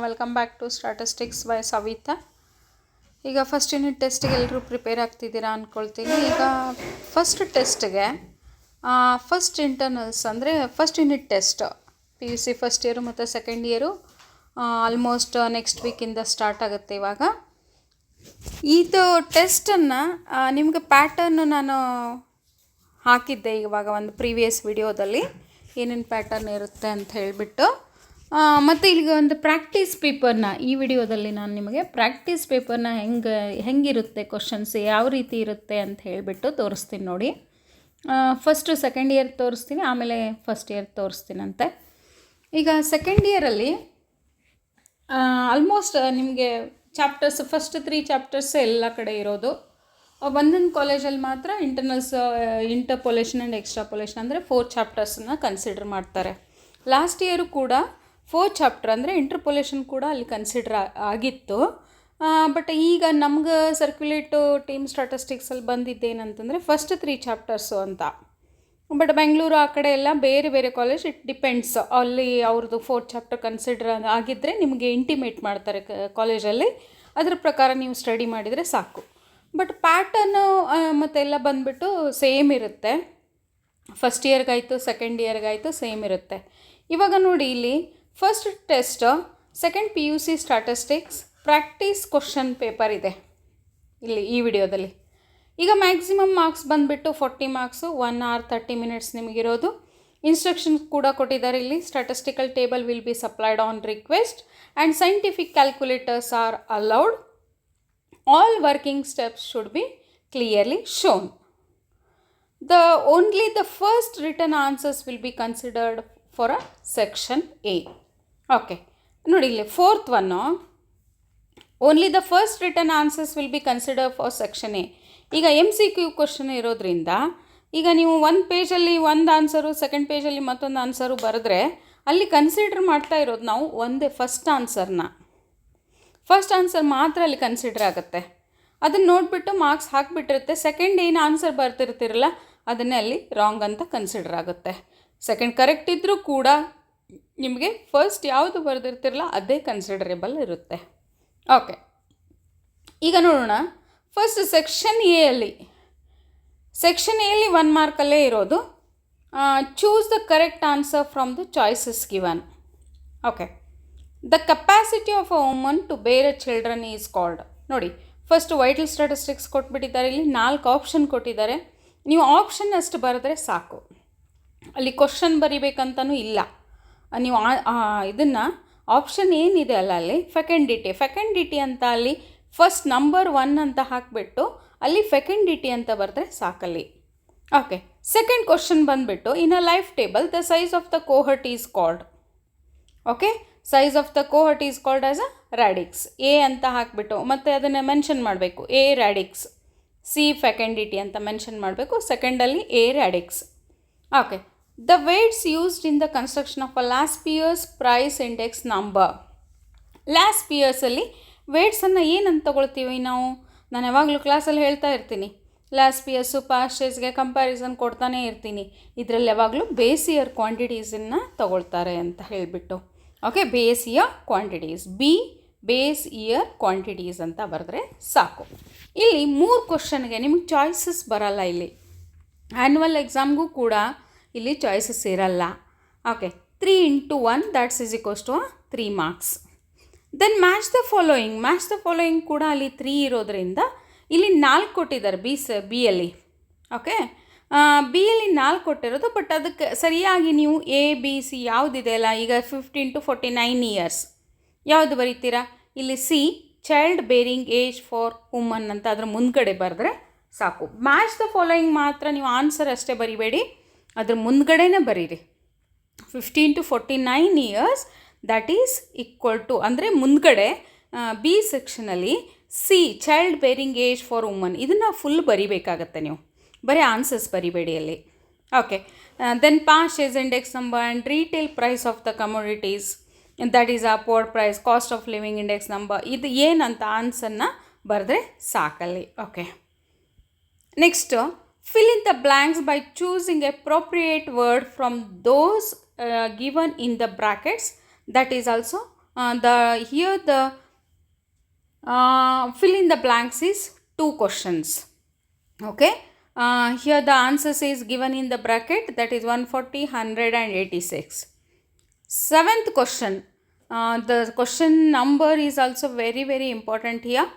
Welcome back to statistics by Savitha. ಈಗ first unit ಟೆಸ್ಟಿಗೆ ಎಲ್ಲರೂ ಪ್ರಿಪೇರ್ ಆಗ್ತಿದ್ದೀರಾ ಅಂದ್ಕೊಳ್ತೀನಿ. ಈಗ ಫಸ್ಟ್ ಟೆಸ್ಟ್ಗೆ ಫಸ್ಟ್ ಇಂಟರ್ನಲ್ಸ್ ಅಂದರೆ first unit test PUC first year ಮತ್ತು ಸೆಕೆಂಡ್ ಇಯರು ಆಲ್ಮೋಸ್ಟ್ ನೆಕ್ಸ್ಟ್ ವೀಕಿಂದ ಸ್ಟಾರ್ಟ್ ಆಗುತ್ತೆ. ಇವಾಗ ಇದು ಟೆಸ್ಟನ್ನು ನಿಮಗೆ ಪ್ಯಾಟರ್ನು ನಾನು ಹಾಕಿದ್ದೆ ಇವಾಗ ಒಂದು ಪ್ರೀವಿಯಸ್ ವಿಡಿಯೋದಲ್ಲಿ ಏನೇನು ಪ್ಯಾಟರ್ನ್ ಇರುತ್ತೆ ಅಂತ ಹೇಳಿಬಿಟ್ಟು, ಮತ್ತು ಇಲ್ಲಿಗೆ ಒಂದು ಪ್ರಾಕ್ಟೀಸ್ ಪೇಪರ್ನ ಈ ವಿಡಿಯೋದಲ್ಲಿ ನಾನು ನಿಮಗೆ ಪ್ರಾಕ್ಟೀಸ್ ಪೇಪರ್ನ ಹೆಂಗಿರುತ್ತೆ ಕ್ವಶನ್ಸ್ ಯಾವ ರೀತಿ ಇರುತ್ತೆ ಅಂತ ಹೇಳಿಬಿಟ್ಟು ತೋರಿಸ್ತೀನಿ ನೋಡಿ. ಫಸ್ಟು ಸೆಕೆಂಡ್ ಇಯರ್ ತೋರಿಸ್ತೀನಿ, ಆಮೇಲೆ ಫಸ್ಟ್ ಇಯರ್ ತೋರಿಸ್ತೀನಂತೆ. ಈಗ ಸೆಕೆಂಡ್ ಇಯರಲ್ಲಿ ಆಲ್ಮೋಸ್ಟ್ ನಿಮಗೆ ಚಾಪ್ಟರ್ಸ್ ಫಸ್ಟ್ 3 ಚಾಪ್ಟರ್ಸ್ ಎಲ್ಲ ಕಡೆ ಇರೋದು. ಒಂದೊಂದು ಕಾಲೇಜಲ್ಲಿ ಮಾತ್ರ ಇಂಟರ್ಪೊಲೇಷನ್ ಆ್ಯಂಡ್ ಎಕ್ಸ್ಟ್ರಾಪೊಲೇಷನ್ ಅಂದರೆ 4 ಚಾಪ್ಟರ್ಸನ್ನ ಕನ್ಸಿಡರ್ ಮಾಡ್ತಾರೆ. ಲಾಸ್ಟ್ ಇಯರು ಕೂಡ 4 ಚಾಪ್ಟರ್ ಅಂದರೆ ಇಂಟರ್ಪೊಲೇಷನ್ ಕೂಡ ಅಲ್ಲಿ ಕನ್ಸಿಡರ್ ಆಗಿತ್ತು. ಬಟ್ ಈಗ ನಮ್ಗೆ ಸರ್ಕ್ಯುಲೇಟು ಟೀಮ್ ಸ್ಟಾಟಿಸ್ಟಿಕ್ಸಲ್ಲಿ ಬಂದಿದ್ದೇನಂತಂದರೆ ಫಸ್ಟ್ 3 ಚಾಪ್ಟರ್ಸು ಅಂತ. ಬಟ್ ಬೆಂಗಳೂರು ಆ ಕಡೆ ಎಲ್ಲ ಬೇರೆ ಬೇರೆ ಕಾಲೇಜ್, ಇಟ್ ಡಿಪೆಂಡ್ಸ್. ಅಲ್ಲಿ ಅವ್ರದ್ದು 4 ಚಾಪ್ಟರ್ ಕನ್ಸಿಡರ್ ಆಗಿದ್ದರೆ ನಿಮಗೆ ಇಂಟಿಮೇಟ್ ಮಾಡ್ತಾರೆ ಕಾಲೇಜಲ್ಲಿ, ಅದ್ರ ಪ್ರಕಾರ ನೀವು ಸ್ಟಡಿ ಮಾಡಿದರೆ ಸಾಕು. ಬಟ್ ಪ್ಯಾಟರ್ನು ಮತ್ತೆಲ್ಲ ಬಂದುಬಿಟ್ಟು ಸೇಮ್ ಇರುತ್ತೆ. ಫಸ್ಟ್ ಇಯರ್ಗಾಯಿತು ಸೆಕೆಂಡ್ ಇಯರ್ಗಾಯಿತು ಸೇಮ್ ಇರುತ್ತೆ. ಇವಾಗ ನೋಡಿ ಇಲ್ಲಿ first test second PUC statistics practice question paper ಇದೆ ಇಲ್ಲಿ ಈ ವಿಡಿಯೋದಲ್ಲಿ. ಈಗ ಮ್ಯಾಕ್ಸಿಮಮ್ ಮಾರ್ಕ್ಸ್ ಬಂದುಬಿಟ್ಟು 40 ಮಾರ್ಕ್ಸು, 1 hour 30 minutes ನಿಮಗಿರೋದು. ಇನ್ಸ್ಟ್ರಕ್ಷನ್ಸ್ ಕೂಡ ಕೊಟ್ಟಿದ್ದಾರೆ ಇಲ್ಲಿ. Statistical table will be supplied on request and scientific calculators are allowed. All working steps should be clearly shown. Only the first written answers will be considered for a section A. Okay ನೋಡಿ ಇಲ್ಲಿ 4th one, only the first return answers will be consider for section A. ಈಗ MCQ question ಇರೋದ್ರಿಂದ ಈಗ ನೀವು ಒಂದು ಪೇಜಲ್ಲಿ ಒಂದು answer, second ಪೇಜಲ್ಲಿ ಮತ್ತೊಂದು answer ಬರೆದ್ರೆ ಅಲ್ಲಿ ಕನ್ಸಿಡರ್ ಮಾಡ್ತಾ ಇರೋದು ನಾವು ಒಂದೇ ಫಸ್ಟ್ ಆನ್ಸರ್ ಮಾತ್ರ ಅಲ್ಲಿ ಕನ್ಸಿಡರ್ ಆಗುತ್ತೆ. ಅದನ್ನು ನೋಡಿಬಿಟ್ಟು ಮಾರ್ಕ್ಸ್ ಹಾಕಿಬಿಟ್ಟಿರುತ್ತೆ. ಸೆಕೆಂಡ್ ಏನು ಆನ್ಸರ್ ಬರ್ತಿರ್ತಿರಲ್ಲ ಅದನ್ನೇ ಅಲ್ಲಿ ರಾಂಗ್ ಅಂತ ಕನ್ಸಿಡರ್ ಆಗುತ್ತೆ. ಸೆಕೆಂಡ್ ಕರೆಕ್ಟ್ ಇದ್ದರೂ ಕೂಡ ನಿಮಗೆ ಫಸ್ಟ್ ಯಾವುದು ಬರೆದಿರ್ತಿರಲ್ಲ ಅದೇ ಕನ್ಸಿಡರೇಬಲ್ ಇರುತ್ತೆ. ಓಕೆ, ಈಗ ನೋಡೋಣ. ಫಸ್ಟ್ ಸೆಕ್ಷನ್ ಎಯಲ್ಲಿ 1 ಮಾರ್ಕಲ್ಲೇ ಇರೋದು. Choose the correct answer from the choices given. Okay, the capacity of a woman to bear a children is called. ನೋಡಿ, ಫಸ್ಟ್ ವೈಟಲ್ ಸ್ಟಾಟಿಸ್ಟಿಕ್ಸ್ ಕೊಟ್ಬಿಟ್ಟಿದ್ದಾರೆ. ಇಲ್ಲಿ 4 ಆಪ್ಷನ್ ಕೊಟ್ಟಿದ್ದಾರೆ. ನೀವು ಆಪ್ಷನ್ ಅಷ್ಟು ಬರೆದ್ರೆ ಸಾಕು, ಅಲ್ಲಿ ಕ್ವಶನ್ ಬರಿಬೇಕಂತನೂ ಇಲ್ಲ. ನೀವು ಇದನ್ನು ಆಪ್ಷನ್ ಏನಿದೆ ಅಲ್ಲ ಅಲ್ಲಿ ಫೆಕೆಂಡಿಟಿ ಅಂತ ಅಲ್ಲಿ ಫಸ್ಟ್ ನಂಬರ್ 1 ಅಂತ ಹಾಕಿಬಿಟ್ಟು ಅಲ್ಲಿ ಫೆಕೆಂಡಿಟಿ ಅಂತ ಬರೆದ್ರೆ ಸಾಕಲ್ಲಿ. ಓಕೆ, ಸೆಕೆಂಡ್ ಕ್ವಶನ್ ಬಂದುಬಿಟ್ಟು in a life table the size of the cohort is called. Okay, size of the cohort is called as a radix. A ಅಂತ ಹಾಕಿಬಿಟ್ಟು ಮತ್ತು ಅದನ್ನು ಮೆನ್ಷನ್ ಮಾಡಬೇಕು. ಎ ರ್ಯಾಡಿಕ್ಸ್, ಸಿ ಫೆಕೆಂಡಿಟಿ ಅಂತ ಮೆನ್ಷನ್ ಮಾಡಬೇಕು. ಸೆಕೆಂಡಲ್ಲಿ a radix. Okay, the weights used in the construction of a Laspeyres price index number. ಲಾಸ್ಟ್ ಪಿಯರ್ಸಲ್ಲಿ ವೇಟ್ಸನ್ನು ಏನಂತ ತಗೊಳ್ತೀವಿ ನಾವು? ನಾನು ಯಾವಾಗಲೂ ಕ್ಲಾಸಲ್ಲಿ ಹೇಳ್ತಾ ಇರ್ತೀನಿ, ಲಾಸ್ಟ್ ಪಿಯರ್ಸು ಪಾಸ್ಟ್ ಇಯರ್ಸ್ಗೆ ಕಂಪ್ಯಾರಿಸನ್ ಕೊಡ್ತಾನೇ ಇರ್ತೀನಿ. ಇದರಲ್ಲಿ ಯಾವಾಗಲೂ ಬೇಸ್ ಇಯರ್ ಕ್ವಾಂಟಿಟೀಸನ್ನು ತಗೊಳ್ತಾರೆ ಅಂತ ಹೇಳಿಬಿಟ್ಟು. Okay, base year quantities, base year quantities ಅಂತ ಬರೆದ್ರೆ ಸಾಕು. ಇಲ್ಲಿ 3 ಕ್ವಶನ್ಗೆ ನಿಮಗೆ ಚಾಯ್ಸಸ್ ಬರಲ್ಲ. ಇಲ್ಲಿ ಆ್ಯನ್ಯುವಲ್ ಎಕ್ಸಾಮ್ಗೂ ಕೂಡ ಇಲ್ಲಿ ಚಾಯ್ಸಸ್ ಇರಲ್ಲ. Okay, 3 into 1 that's is equals to 3 marks. Then match the following ಕೂಡ ಅಲ್ಲಿ 3 ಇರೋದ್ರಿಂದ ಇಲ್ಲಿ 4 ಕೊಟ್ಟಿದ್ದಾರೆ ಬಿ ಯಲ್ಲಿ. ಓಕೆ, ಬಿ ಯಲ್ಲಿ 4 ಕೊಟ್ಟಿರೋದು. ಬಟ್ ಅದಕ್ಕೆ ಸರಿಯಾಗಿ ನೀವು ABC ಯಾವುದಿದೆ ಅಲ್ಲ, ಈಗ 15 to 49 ಇಯರ್ಸ್ ಯಾವುದು ಬರೀತೀರಾ? ಇಲ್ಲಿ C child bearing age for woman ಅಂತ ಅದ್ರ ಮುಂದ್ಗಡೆ ಬರೆದ್ರೆ ಸಾಕು. ಮ್ಯಾಚ್ ದ ಫಾಲೋಯಿಂಗ್ ಮಾತ್ರ ನೀವು ಆನ್ಸರ್ ಅಷ್ಟೇ ಬರಿಬೇಡಿ, ಅದ್ರ ಮುಂದ್ಗಡೆನೇ ಬರೀರಿ. 15 to 49 years that is equal to ಅಂದರೆ ಮುಂದ್ಗಡೆ ಬಿ ಸೆಕ್ಷನಲ್ಲಿ C child bearing age for woman ಇದನ್ನು ಫುಲ್ ಬರಿಬೇಕಾಗತ್ತೆ. ನೀವು ಬರೀ ಆನ್ಸರ್ಸ್ ಬರಿಬೇಡಿ ಅಲ್ಲಿ. Okay, then past age index number and retail price of the commodities that is afford price, cost of living index number, ಇದು ಏನಂತ ಆನ್ಸರ್ನ ಬರೆದ್ರೆ ಸಾಕಲ್ಲಿ. Okay, next fill in the blanks by choosing appropriate word from those given in the brackets. That is also the fill in the blanks is 2 questions. Okay, here the answers is given in the bracket, that is 140, 100 and 86. Seventh question, the question number is also very very important here.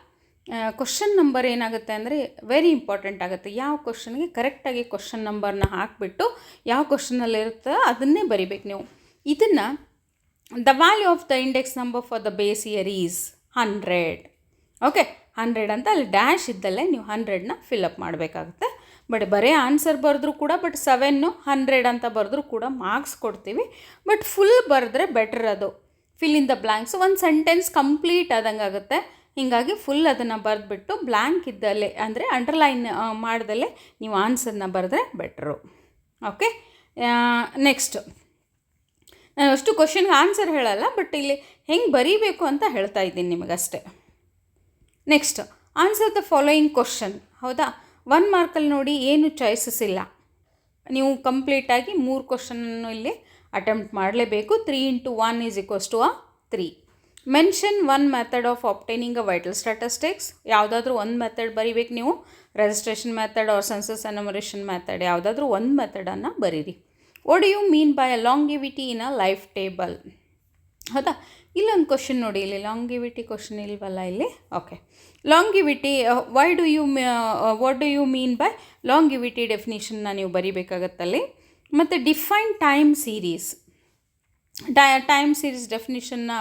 Question number ಏನಾಗುತ್ತೆ ಅಂದರೆ very important ಆಗುತ್ತೆ. ಯಾವ ಕ್ವಶನ್ಗೆ ಕರೆಕ್ಟಾಗಿ question ನಂಬರ್ನ ಹಾಕಿಬಿಟ್ಟು ಯಾವ ಕ್ವಶನಲ್ಲಿರುತ್ತೆ ಅದನ್ನೇ ಬರಿಬೇಕು ನೀವು. ಇದನ್ನು the value of the index number for the base year is 100. Okay, 100 ಅಂತ ಅಲ್ಲಿ ಡ್ಯಾಶ್ ಇದ್ದಲ್ಲೇ ನೀವು 100ನ ಫಿಲಪ್ ಮಾಡಬೇಕಾಗುತ್ತೆ. ಬರೀ ಆನ್ಸರ್ ಬರೆದ್ರೂ ಕೂಡ, ಬಟ್ 7 100 ಅಂತ ಬರೆದ್ರೂ ಕೂಡ ಮಾರ್ಕ್ಸ್ ಕೊಡ್ತೀವಿ. ಬಟ್ ಫುಲ್ ಬರೆದ್ರೆ ಬೆಟರ್. ಅದು ಫಿಲ್ ಇನ್ ದ ಬ್ಲ್ಯಾಂಕ್ಸ್ ಒಂದು ಸೆಂಟೆನ್ಸ್ ಕಂಪ್ಲೀಟ್ ಆದಂಗೆ ಆಗುತ್ತೆ. ಹೀಗಾಗಿ ಫುಲ್ ಅದನ್ನು ಬರೆದ್ಬಿಟ್ಟು ಬ್ಲ್ಯಾಂಕ್ ಇದ್ದಲ್ಲೇ ಅಂದರೆ ಅಂಡರ್ಲೈನ್ ಮಾಡ್ದಲ್ಲೇ ನೀವು ಆನ್ಸರ್ನ ಬರೆದ್ರೆ ಬೆಟ್ರು. ಓಕೆ, ನೆಕ್ಸ್ಟ್ ನಾನು ಅಷ್ಟು ಕ್ವಶನ್ಗೆ ಆನ್ಸರ್ ಹೇಳಲ್ಲ, ಬಟ್ ಇಲ್ಲಿ ಹೆಂಗೆ ಬರೀಬೇಕು ಅಂತ ಹೇಳ್ತಾ ಇದ್ದೀನಿ ನಿಮಗಷ್ಟೇ. Next, answer the following question. ಹೌದಾ, 1 ಮಾರ್ಕಲ್ಲಿ ನೋಡಿ ಏನು ಚಾಯ್ಸಸ್ ಇಲ್ಲ. ನೀವು ಕಂಪ್ಲೀಟಾಗಿ 3 ಕ್ವಶನನ್ನು ಇಲ್ಲಿ ಅಟೆಂಪ್ಟ್ ಮಾಡಲೇಬೇಕು. 3 × 1 = 3. Mention 1 method of obtaining a vital statistics. ಯಾವುದಾದ್ರೂ ಒಂದು ಮೆಥಡ್ ಬರೀಬೇಕು ನೀವು. Registration method or census enumeration method, ಯಾವುದಾದ್ರೂ ಒಂದು ಮೆಥಡನ್ನು ಬರೀರಿ. What do you mean by a longevity in a life table? ಹೌದಾ, ಇಲ್ಲೊಂದು ಕ್ವಶನ್ ನೋಡಿ, ಇಲ್ಲಿ ಲಾಂಗಿವಿಟಿ ಕ್ವಶನ್ ಇಲ್ವಲ್ಲ ಇಲ್ಲಿ. Okay, longevity what do you mean by longevity ಡೆಫಿನಿಷನ್ನ ನೀವು ಬರೀಬೇಕಾಗತ್ತಲ್ಲಿ. ಮತ್ತು ಡಿಫೈನ್ ಟೈಮ್ ಸೀರೀಸ್ ಡೆಫಿನಿಷನ್ನ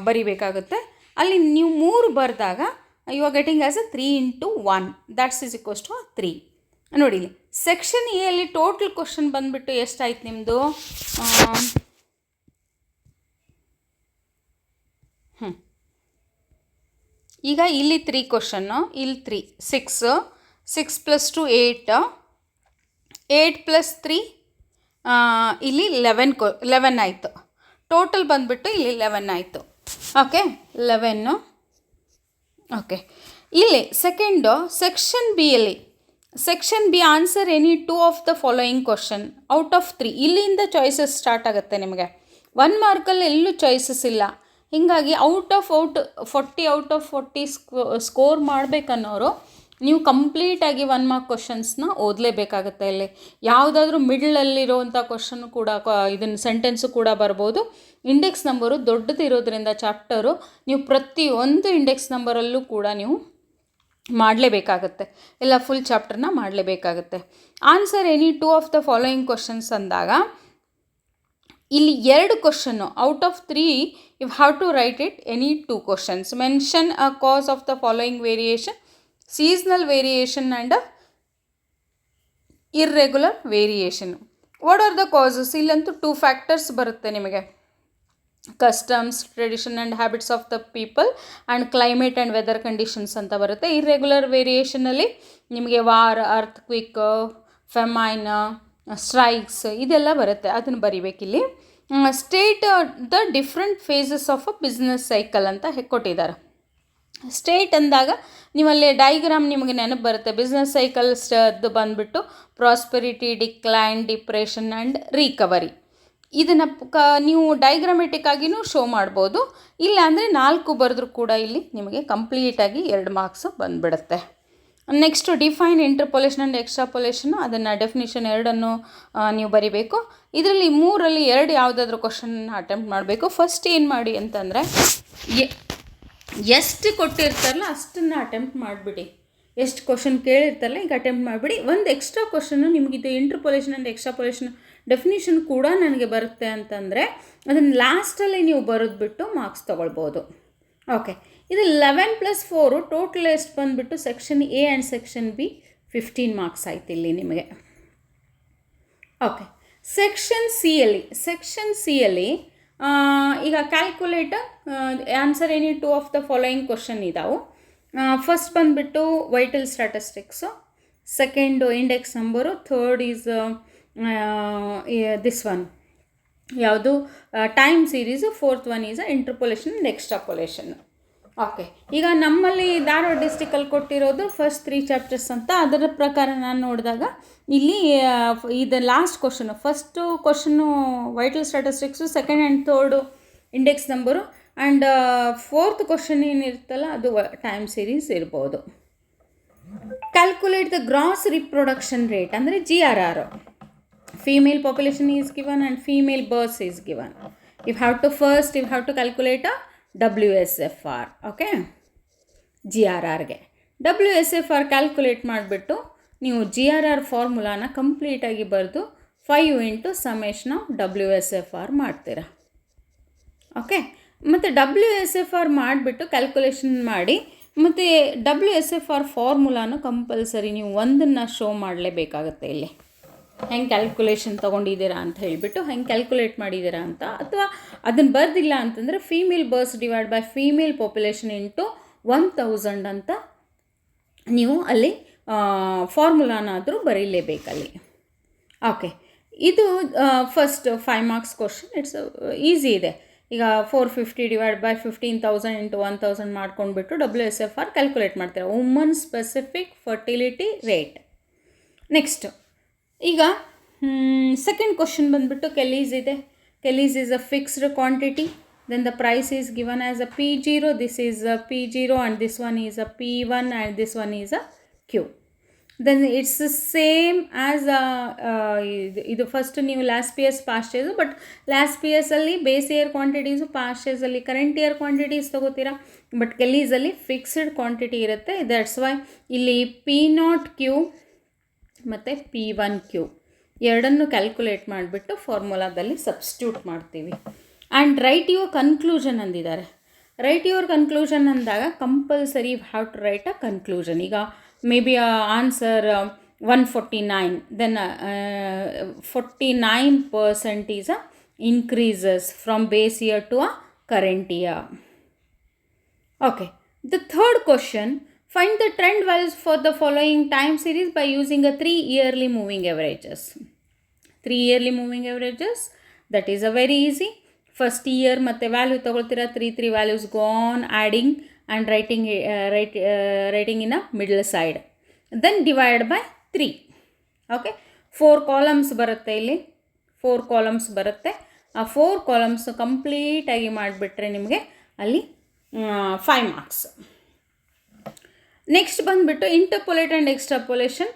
ಬರಿಬೇಕಾಗುತ್ತೆ. ಅಲ್ಲಿ ನೀವು 3 ಬರೆದಾಗ you are getting as a 3 × 1 = 3. ನೋಡಿ ಇಲ್ಲಿ ಸೆಕ್ಷನ್ ಎ ಅಲ್ಲಿ ಟೋಟಲ್ ಕ್ವಶನ್ ಬಂದುಬಿಟ್ಟು ಎಷ್ಟಾಯ್ತು ನಿಮ್ಮದು? ಈಗ ಇಲ್ಲಿ 3 ಕ್ವಶನ್ನು, ಇಲ್ಲಿ 3 6 + 2 8 8 + 3 ಇಲ್ಲಿ 11 ಆಯಿತು. ಟೋಟಲ್ ಬಂದುಬಿಟ್ಟು ಇಲ್ಲಿ 11 ಆಯಿತು. ಓಕೆ, 11. ಓಕೆ, ಇಲ್ಲಿ ಸೆಕೆಂಡು ಸೆಕ್ಷನ್ ಬಿಯಲ್ಲಿ, section B answer any 2 of the following question out of 3. ಇಲ್ಲಿಂದ ಚಾಯ್ಸಸ್ ಸ್ಟಾರ್ಟ್ ಆಗುತ್ತೆ ನಿಮಗೆ. 1 ಮಾರ್ಕಲ್ಲಿ ಎಲ್ಲೂ ಚಾಯ್ಸಸ್ ಇಲ್ಲ. ಹೀಗಾಗಿ 40 ಔಟ್ ಆಫ್ 40 ಸ್ಕೋರ್ ಮಾಡಬೇಕನ್ನೋರು ನೀವು ಕಂಪ್ಲೀಟಾಗಿ 1 ಮಾರ್ಕ್ ಕ್ವಶನ್ಸ್ನ ಓದಲೇಬೇಕಾಗುತ್ತೆ. ಇಲ್ಲಿ ಯಾವುದಾದ್ರೂ ಮಿಡ್ಲಲ್ಲಿರೋವಂಥ ಕ್ವಶನ್ ಕೂಡ ಇದನ್ನು ಸೆಂಟೆನ್ಸು ಕೂಡ ಬರ್ಬೋದು. ಇಂಡೆಕ್ಸ್ ನಂಬರು ದೊಡ್ಡದಿರೋದ್ರಿಂದ ಚಾಪ್ಟರು ನೀವು ಪ್ರತಿಯೊಂದು ಇಂಡೆಕ್ಸ್ ನಂಬರಲ್ಲೂ ಕೂಡ ನೀವು ಮಾಡಲೇಬೇಕಾಗತ್ತೆ. ಎಲ್ಲ ಫುಲ್ ಚಾಪ್ಟರ್ನ ಮಾಡಲೇಬೇಕಾಗತ್ತೆ. Answer any 2 of the following questions ಅಂದಾಗ ಇಲ್ಲಿ 2 question out of 3 you have to write it any 2 questions. Mention a cause of the following variation, seasonal variation and irregular variation. What are the causes? ಇಲ್ಲಂತೂ 2 factors ಬರುತ್ತೆ ನಿಮಗೆ. Customs, tradition and habits of the people and climate and weather conditions ಅಂತ ಬರುತ್ತೆ. Irregular ವೇರಿಯೇಷನಲ್ಲಿ ನಿಮಗೆ war, earth quick, famine, strikes ಇದೆಲ್ಲ ಬರುತ್ತೆ. ಅದನ್ನು ಬರಿಬೇಕಿಲ್ಲಿ. State the different phases of a business cycle ಅಂತ ಕೊಟ್ಟಿದ್ದಾರೆ. ಸ್ಟೇಟ್ ಅಂದಾಗ ನೀವಲ್ಲಿ ಡೈಗ್ರಾಮ್ ನಿಮಗೆ ನೆನಪು ಬರುತ್ತೆ. ಬಿಸ್ನೆಸ್ ಸೈಕಲ್ಸ್ದು ಬಂದುಬಿಟ್ಟು prosperity, decline, depression and recovery. ಇದನ್ನು ನೀವು ಡೈಗ್ರಾಮೆಟಿಕ್ ಆಗಿಯೂ ಶೋ ಮಾಡ್ಬೋದು. ಇಲ್ಲ ಅಂದರೆ 4 ಬರೆದ್ರೂ ಕೂಡ ಇಲ್ಲಿ ನಿಮಗೆ ಕಂಪ್ಲೀಟಾಗಿ 2 ಮಾರ್ಕ್ಸ್ ಬಂದುಬಿಡುತ್ತೆ. ನೆಕ್ಸ್ಟು ಡಿಫೈನ್ ಇಂಟರ್ಪೊಲೇಷನ್ ಆ್ಯಂಡ್ ಎಕ್ಸ್ಟ್ರಾಪೊಲೇಷನ್, ಅದನ್ನು ಡೆಫಿನಿಷನ್ 2 ನೀವು ಬರಿಬೇಕು. ಇದರಲ್ಲಿ 3ರಲ್ಲಿ 2 ಯಾವುದಾದ್ರೂ ಕ್ವಶನ್ನ ಅಟೆಂಪ್ಟ್ ಮಾಡಬೇಕು. ಫಸ್ಟ್ ಏನು ಮಾಡಿ ಅಂತಂದರೆ ಎಷ್ಟು ಕೊಟ್ಟಿರ್ತಾರಲ್ಲ ಅಷ್ಟನ್ನು ಅಟೆಂಪ್ಟ್ ಮಾಡಿಬಿಡಿ. ಎಷ್ಟು ಕ್ವಶನ್ ಕೇಳಿರ್ತಾರಲ್ಲ ಈಗ ಅಟೆಂಪ್ಟ್ ಮಾಡಿಬಿಡಿ. ಒಂದು ಎಕ್ಸ್ಟ್ರಾ ಕ್ವಶನ್ನು ನಿಮಗಿದು ಇಂಟರ್ಪೊಲೇಷನ್ ಆ್ಯಂಡ್ ಎಕ್ಸ್ಟ್ರಾಪೊಲೇಷನ್ ಡೆಫಿನಿಷನ್ ಕೂಡ ನನಗೆ ಬರುತ್ತೆ ಅಂತಂದರೆ ಅದನ್ನು ಲಾಸ್ಟಲ್ಲಿ ನೀವು ಬರೆದ್ಬಿಟ್ಟು ಮಾರ್ಕ್ಸ್ ತೊಗೊಳ್ಬೋದು. ಓಕೆ, ಇದು 11 + 4 ಟೋಟಲ್ ಎಷ್ಟು ಬಂದುಬಿಟ್ಟು section A and section B 15 marks ಆಯ್ತು ಇಲ್ಲಿ ನಿಮಗೆ. ಓಕೆ, ಸೆಕ್ಷನ್ ಸಿಯಲ್ಲಿ ಈಗ calculate answer any 2 of the following question ಇದಾವೆ. ಫಸ್ಟ್ ಬಂದುಬಿಟ್ಟು vital statistics, second index number, third is this one ಯಾವುದು time series, fourth one is interpolation and extrapolation. Okay, ಈಗ ನಮ್ಮಲ್ಲಿ ಧಾರವಾಡ ಡಿಸ್ಟಿಕಲ್ಲಿ ಕೊಟ್ಟಿರೋದು ಫಸ್ಟ್ 3 ಚಾಪ್ಟರ್ಸ್ ಅಂತ. ಅದರ ಪ್ರಕಾರ ನಾನು ನೋಡಿದಾಗ ಇಲ್ಲಿ ಇದು last question, first question vital statistics, second and third index number. And fourth question ಏನಿರುತ್ತಲ್ಲ ಅದು ಟೈಮ್ ಸೀರೀಸ್ ಇರ್ಬೋದು. Calculate the gross reproduction rate ಅಂದರೆ GRR. Female population is given and female births is given. You have to calculate a WSFR. Okay, GRRಗೆ WSFR calculate ಮಾಡಿಬಿಟ್ಟು ನೀವು GRR ಫಾರ್ಮುಲಾನ ಕಂಪ್ಲೀಟಾಗಿ ಬರೆದು 5 into summation of WSFR ಮಾಡ್ತೀರಾ. Okay, ಮತ್ತು WSFR ಮಾಡಿಬಿಟ್ಟು calculation ಮಾಡಿ ಮತ್ತು WSFR ಫಾರ್ಮುಲಾನು ಕಂಪಲ್ಸರಿ ನೀವು ಒಂದನ್ನು ಶೋ ಮಾಡಲೇಬೇಕಾಗತ್ತೆ. ಇಲ್ಲಿ ಹೆಂಗೆ ಕ್ಯಾಲ್ಕುಲೇಷನ್ ತೊಗೊಂಡಿದ್ದೀರಾ ಅಂತ ಹೇಳಿಬಿಟ್ಟು ಹೆಂಗೆ ಕ್ಯಾಲ್ಕುಲೇಟ್ ಮಾಡಿದ್ದೀರಾ ಅಂತ, ಅಥವಾ ಅದನ್ನು ಬರ್ದಿಲ್ಲ ಅಂತಂದರೆ female births divide by female population into 1000 ಅಂತ ನೀವು ಅಲ್ಲಿ ಫಾರ್ಮುಲಾನಾದರೂ ಬರೀಲೇಬೇಕಲ್ಲಿ. ಓಕೆ, ಇದು first 5 marks question. It's easy ಇದೆ. ಈಗ 450 ಡಿವೈಡ್ ಬೈ 15,000 ಇಂಟು 1000 ಮಾಡ್ಕೊಂಡ್ಬಿಟ್ಟು WSFR ಕ್ಯಾಲ್ಕುಲೇಟ್ ಮಾಡ್ತೀರಾ. Woman specific fertility rate. Next ಈಗ ಸೆಕೆಂಡ್ ಕ್ವಶನ್ ಬಂದುಬಿಟ್ಟು ಕೆಲೀಸ್ ಇದೆ. Kelly's is a fixed quantity. Then the price is given as a P0. This is a P0 and this one is a P1 and this one is a Q. Then it's the same as ಇದು first ನೀವು last years past years, but last ಇಯರ್ಸಲ್ಲಿ base year quantities, past ಇಯರ್ಸಲ್ಲಿ current year quantities ತೊಗೋತೀರಾ. But ಕೆಲೀಸಲ್ಲಿ fixed quantity ಇರುತ್ತೆ. That's why ಇಲ್ಲಿ P0Q ಮತ್ತು P1Q ಎರಡನ್ನು ಕ್ಯಾಲ್ಕುಲೇಟ್ ಮಾಡಿಬಿಟ್ಟು ಫಾರ್ಮುಲಾದಲ್ಲಿ ಸಬ್ಸ್ಟಿಟ್ಯೂಟ್ ಮಾಡ್ತೀವಿ. ಆ್ಯಂಡ್ ರೈಟ್ ಯುವರ್ ಕನ್ಕ್ಲೂಷನ್ ಅಂದಿದ್ದಾರೆ. ರೈಟ್ ಯುವರ್ ಕನ್ಕ್ಲೂಷನ್ ಅಂದಾಗ compulsory you have to write a conclusion. ಈಗ may be answer 149, then 49% is a increases from base year to a current year. Okay, the third question, find the trend values for the following time series by using a 3 yearly moving averages. 3 yearly moving averages, that is a very easy. First year ಮತ್ತೆ value ತೊಗೊಳ್ತೀರಾ, 3 values go on adding and writing in a middle side, then divide by 3. Okay, 4 columns ಬರುತ್ತೆ. ಇಲ್ಲಿ 4 columns ಬರುತ್ತೆ. ಆ 4 columns ಕಂಪ್ಲೀಟಾಗಿ ಮಾಡಿಬಿಟ್ರೆ ನಿಮಗೆ ಅಲ್ಲಿ 5 ಮಾರ್ಕ್ಸ್. ನೆಕ್ಸ್ಟ್ ಬಂದುಬಿಟ್ಟು interpolate and extrapolation,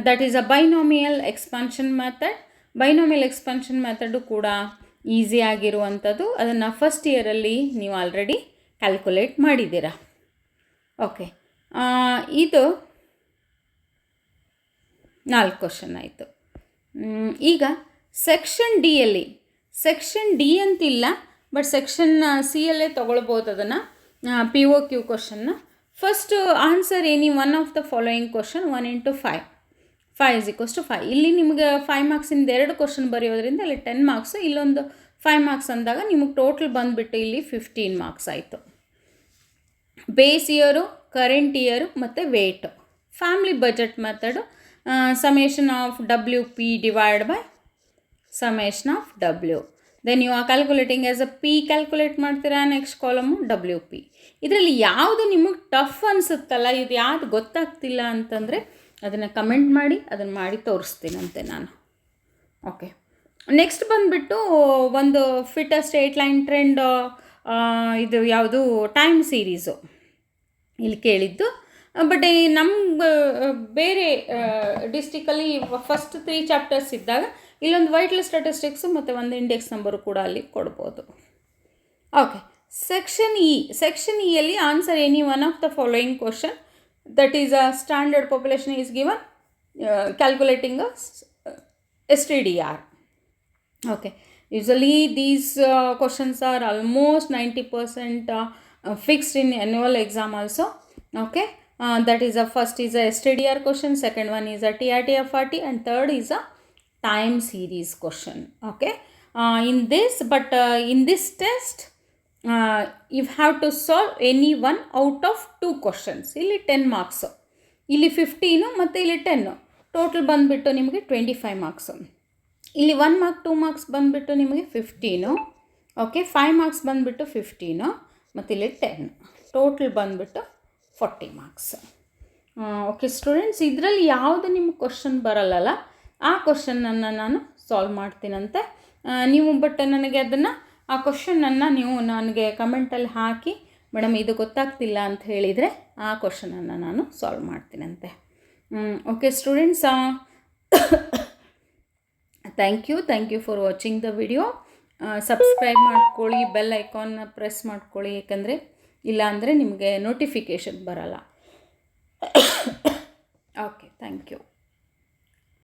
that is a binomial expansion method. Binomial expansion method ಕೂಡ ಈಸಿ ಆಗಿರುವಂಥದ್ದು. ಅದನ್ನು ಫಸ್ಟ್ ಇಯರಲ್ಲಿ ನೀವು ಆಲ್ರೆಡಿ ಕ್ಯಾಲ್ಕುಲೇಟ್ ಮಾಡಿದ್ದೀರಾ. ಓಕೆ, ಇದು 4 ಕ್ವಶನ್ ಆಯಿತು. ಈಗ ಸೆಕ್ಷನ್ ಡಿಯಲ್ಲಿ, ಸೆಕ್ಷನ್ ಡಿ ಅಂತಿಲ್ಲ ಬಟ್ ಸೆಕ್ಷನ್ ಸಿ ಯಲ್ಲೇ ತೊಗೊಳ್ಬೋದು ಅದನ್ನು. POQ ಕ್ವಶನ್ನ first answer any one of the following question 1 into 5. 5 = 5. ಇಲ್ಲಿ ನಿಮಗೆ 5 ಮಾರ್ಕ್ಸಿಂದ 2 ಕ್ವಶನ್ ಬರೆಯೋದ್ರಿಂದ ಇಲ್ಲಿ 10 ಮಾರ್ಕ್ಸು, ಇಲ್ಲೊಂದು 5 ಮಾರ್ಕ್ಸ್ ಅಂದಾಗ ನಿಮಗೆ ಟೋಟಲ್ ಬಂದುಬಿಟ್ಟು ಇಲ್ಲಿ 15 ಮಾರ್ಕ್ಸ್ ಆಯಿತು. ಬೇಸ್ ಇಯರು, ಕರೆಂಟ್ ಇಯರು ಮತ್ತು weight. Family budget method, summation of WP divide by summation of W. Then you are calculating as a P calculate ಮಾಡ್ತೀರಾ. Next column WP. ಇದರಲ್ಲಿ ಯಾವುದು ನಿಮಗೆ ಟಫ್ ಅನಿಸುತ್ತಲ್ಲ, ಇದು ಯಾವುದು ಗೊತ್ತಾಗ್ತಿಲ್ಲ ಅಂತಂದರೆ ಅದನ್ನು ಕಮೆಂಟ್ ಮಾಡಿ, ಅದನ್ನು ಮಾಡಿ ತೋರಿಸ್ತೀನಂತೆ ನಾನು. ಓಕೆ, ನೆಕ್ಸ್ಟ್ ಬಂದುಬಿಟ್ಟು ಒಂದು ಫಿಟೆಸ್ಟ್ 8 ಲೈನ್ ಟ್ರೆಂಡ್, ಇದು ಯಾವುದು ಟೈಮ್ ಸೀರೀಸು ಇಲ್ಲಿ ಕೇಳಿದ್ದು. ಬಟ್ ನಮ್ಮ ಬೇರೆ ಡಿಸ್ಟಿಕಲ್ಲಿ ಫಸ್ಟ್ 3 ಚಾಪ್ಟರ್ಸ್ ಇದ್ದಾಗ ಇಲ್ಲೊಂದು ವೈಟಲ್ ಸ್ಟ್ಯಾಟಿಸ್ಟಿಕ್ಸು ಮತ್ತು ಒಂದು ಇಂಡೆಕ್ಸ್ ನಂಬರು ಕೂಡ ಅಲ್ಲಿ ಕೊಡ್ಬೋದು. ಓಕೆ, ಸೆಕ್ಷನ್ ಇಯಲ್ಲಿ answer any one of the following question, that is a standard population is given, calculating a STDR. Okay, usually these questions are almost 90% fixed in annual exam also. Okay, that is first is a STDR question, second one is a TRTF40 and third is a time series question. Okay, in this test you have to solve any one out of 2 questions. ಇಲ್ಲಿ 10 marks, ಇಲ್ಲಿ 15 ಮತ್ತು ಇಲ್ಲಿ 10, total ಬಂದುಬಿಟ್ಟು ನಿಮಗೆ 25 marks. ಇಲ್ಲಿ 1 mark 2 marks ಬಂದುಬಿಟ್ಟು ನಿಮಗೆ 15. Okay, 5 marks ಬಂದುಬಿಟ್ಟು 15 ಮತ್ತು ಇಲ್ಲಿ 10, ಟೋಟಲ್ ಬಂದುಬಿಟ್ಟು 40 ಮಾರ್ಕ್ಸ್. ಓಕೆ ಸ್ಟೂಡೆಂಟ್ಸ್, ಇದರಲ್ಲಿ ಯಾವುದು ನಿಮಗೆ ಕ್ವಶನ್ ಬರಲ್ಲಲ್ಲ ಆ ಕ್ವಶನನ್ನು ನಾನು ಸಾಲ್ವ್ ಮಾಡ್ತೀನಂತೆ. ನೀವು ಬಟ್ ನನಗೆ ಅದನ್ನು ಆ ಕ್ವಶನನ್ನು ನೀವು ನನಗೆ ಕಮೆಂಟಲ್ಲಿ ಹಾಕಿ ಮೇಡಮ್ ಇದು ಗೊತ್ತಾಗ್ತಿಲ್ಲ ಅಂತ ಹೇಳಿದರೆ ಆ ಕ್ವಶನನ್ನು ನಾನು ಸಾಲ್ವ್ ಮಾಡ್ತೀನಂತೆ. Okay students, thank you for watching the video. Subscribe ಮಾಡ್ಕೊಳ್ಳಿ, ಬೆಲ್ ಐಕಾನ್ನ ಪ್ರೆಸ್ ಮಾಡ್ಕೊಳ್ಳಿ, ಯಾಕಂದರೆ ಇಲ್ಲಾಂದರೆ ನಿಮಗೆ ನೋಟಿಫಿಕೇಷನ್ ಬರಲ್ಲ. Okay, thank you.